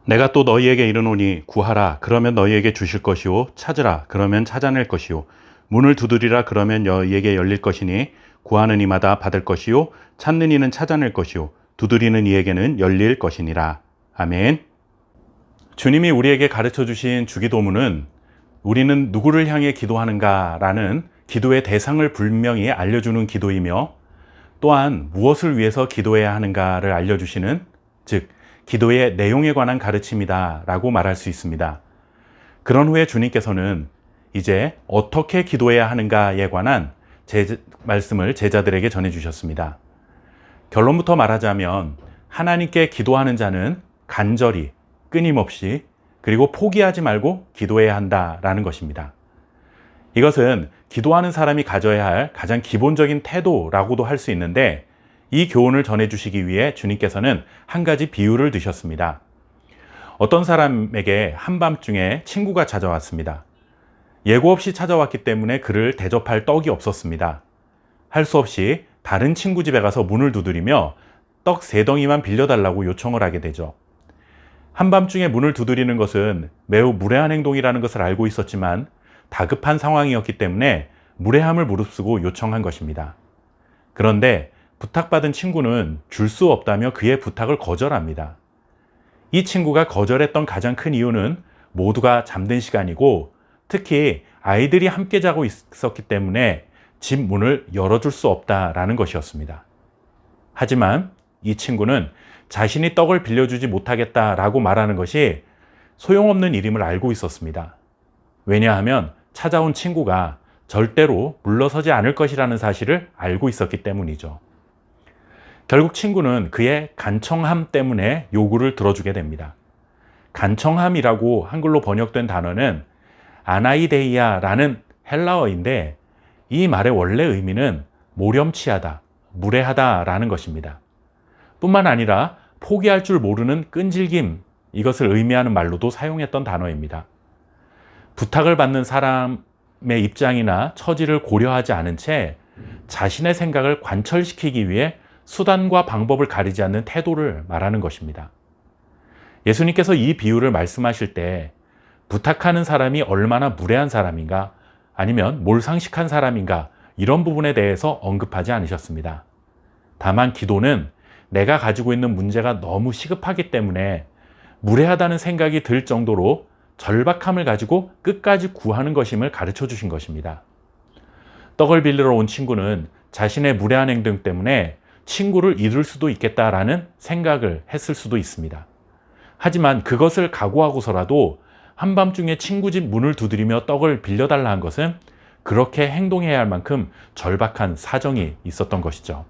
내가 또 너희에게 이르노니 구하라 그러면 너희에게 주실 것이요 찾으라 그러면 찾아낼 것이요 문을 두드리라 그러면 너희에게 열릴 것이니 구하는 이마다 받을 것이요 찾는 이는 찾아낼 것이요 두드리는 이에게는 열릴 것이니라. 아멘. 주님이 우리에게 가르쳐 주신 주기도문은 우리는 누구를 향해 기도하는가라는 기도의 대상을 분명히 알려주는 기도이며, 또한 무엇을 위해서 기도해야 하는가를 알려주시는, 즉 기도의 내용에 관한 가르침이다 라고 말할 수 있습니다. 그런 후에 주님께서는 이제 어떻게 기도해야 하는가에 관한 말씀을 제자들에게 전해주셨습니다. 결론부터 말하자면 하나님께 기도하는 자는 간절히, 끊임없이, 그리고 포기하지 말고 기도해야 한다라는 것입니다. 이것은 기도하는 사람이 가져야 할 가장 기본적인 태도라고도 할 수 있는데, 이 교훈을 전해주시기 위해 주님께서는 한 가지 비유를 드셨습니다. 어떤 사람에게 한밤중에 친구가 찾아왔습니다. 예고 없이 찾아왔기 때문에 그를 대접할 떡이 없었습니다. 할 수 없이 다른 친구 집에 가서 문을 두드리며 떡 3덩이만 빌려달라고 요청을 하게 되죠. 한밤중에 문을 두드리는 것은 매우 무례한 행동이라는 것을 알고 있었지만 다급한 상황이었기 때문에 무례함을 무릅쓰고 요청한 것입니다. 그런데 부탁받은 친구는 줄 수 없다며 그의 부탁을 거절합니다. 이 친구가 거절했던 가장 큰 이유는 모두가 잠든 시간이고, 특히 아이들이 함께 자고 있었기 때문에 집 문을 열어줄 수 없다라는 것이었습니다. 하지만 이 친구는 자신이 떡을 빌려주지 못하겠다라고 말하는 것이 소용없는 일임을 알고 있었습니다. 왜냐하면 찾아온 친구가 절대로 물러서지 않을 것이라는 사실을 알고 있었기 때문이죠. 결국 친구는 그의 간청함 때문에 요구를 들어주게 됩니다. 간청함이라고 한글로 번역된 단어는 아나이데이아라는 헬라어인데, 이 말의 원래 의미는 모렴치하다, 무례하다라는 것입니다. 뿐만 아니라 포기할 줄 모르는 끈질김, 이것을 의미하는 말로도 사용했던 단어입니다. 부탁을 받는 사람의 입장이나 처지를 고려하지 않은 채 자신의 생각을 관철시키기 위해 수단과 방법을 가리지 않는 태도를 말하는 것입니다. 예수님께서 이 비유를 말씀하실 때 부탁하는 사람이 얼마나 무례한 사람인가, 아니면 몰상식한 사람인가, 이런 부분에 대해서 언급하지 않으셨습니다. 다만 기도는 내가 가지고 있는 문제가 너무 시급하기 때문에 무례하다는 생각이 들 정도로 절박함을 가지고 끝까지 구하는 것임을 가르쳐 주신 것입니다. 떡을 빌리러 온 친구는 자신의 무례한 행동 때문에 친구를 잃을 수도 있겠다라는 생각을 했을 수도 있습니다. 하지만 그것을 각오하고서라도 한밤중에 친구 집 문을 두드리며 떡을 빌려달라 한 것은 그렇게 행동해야 할 만큼 절박한 사정이 있었던 것이죠.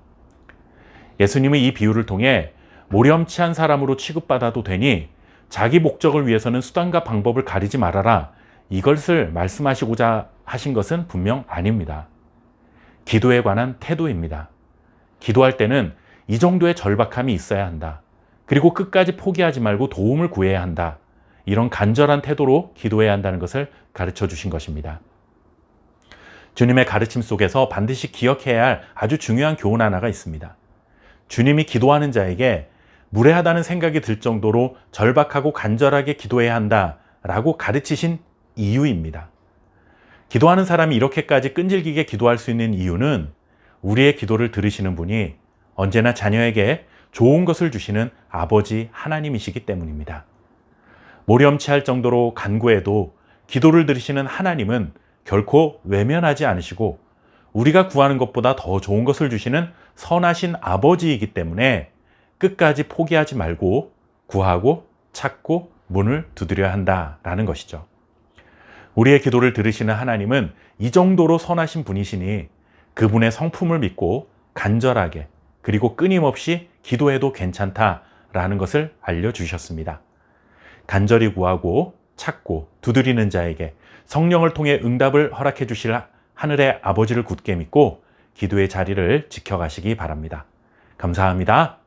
예수님은 이 비유를 통해 모렴치한 사람으로 취급받아도 되니 자기 목적을 위해서는 수단과 방법을 가리지 말아라, 이것을 말씀하시고자 하신 것은 분명 아닙니다. 기도에 관한 태도입니다. 기도할 때는 이 정도의 절박함이 있어야 한다. 그리고 끝까지 포기하지 말고 도움을 구해야 한다. 이런 간절한 태도로 기도해야 한다는 것을 가르쳐 주신 것입니다. 주님의 가르침 속에서 반드시 기억해야 할 아주 중요한 교훈 하나가 있습니다. 주님이 기도하는 자에게 무례하다는 생각이 들 정도로 절박하고 간절하게 기도해야 한다라고 가르치신 이유입니다. 기도하는 사람이 이렇게까지 끈질기게 기도할 수 있는 이유는 우리의 기도를 들으시는 분이 언제나 자녀에게 좋은 것을 주시는 아버지 하나님이시기 때문입니다. 모렴치할 정도로 간구해도 기도를 들으시는 하나님은 결코 외면하지 않으시고 우리가 구하는 것보다 더 좋은 것을 주시는 선하신 아버지이기 때문에 끝까지 포기하지 말고 구하고 찾고 문을 두드려야 한다라는 것이죠. 우리의 기도를 들으시는 하나님은 이 정도로 선하신 분이시니 그분의 성품을 믿고 간절하게 그리고 끊임없이 기도해도 괜찮다라는 것을 알려주셨습니다. 간절히 구하고 찾고 두드리는 자에게 성령을 통해 응답을 허락해 주실 하늘의 아버지를 굳게 믿고 기도의 자리를 지켜가시기 바랍니다. 감사합니다.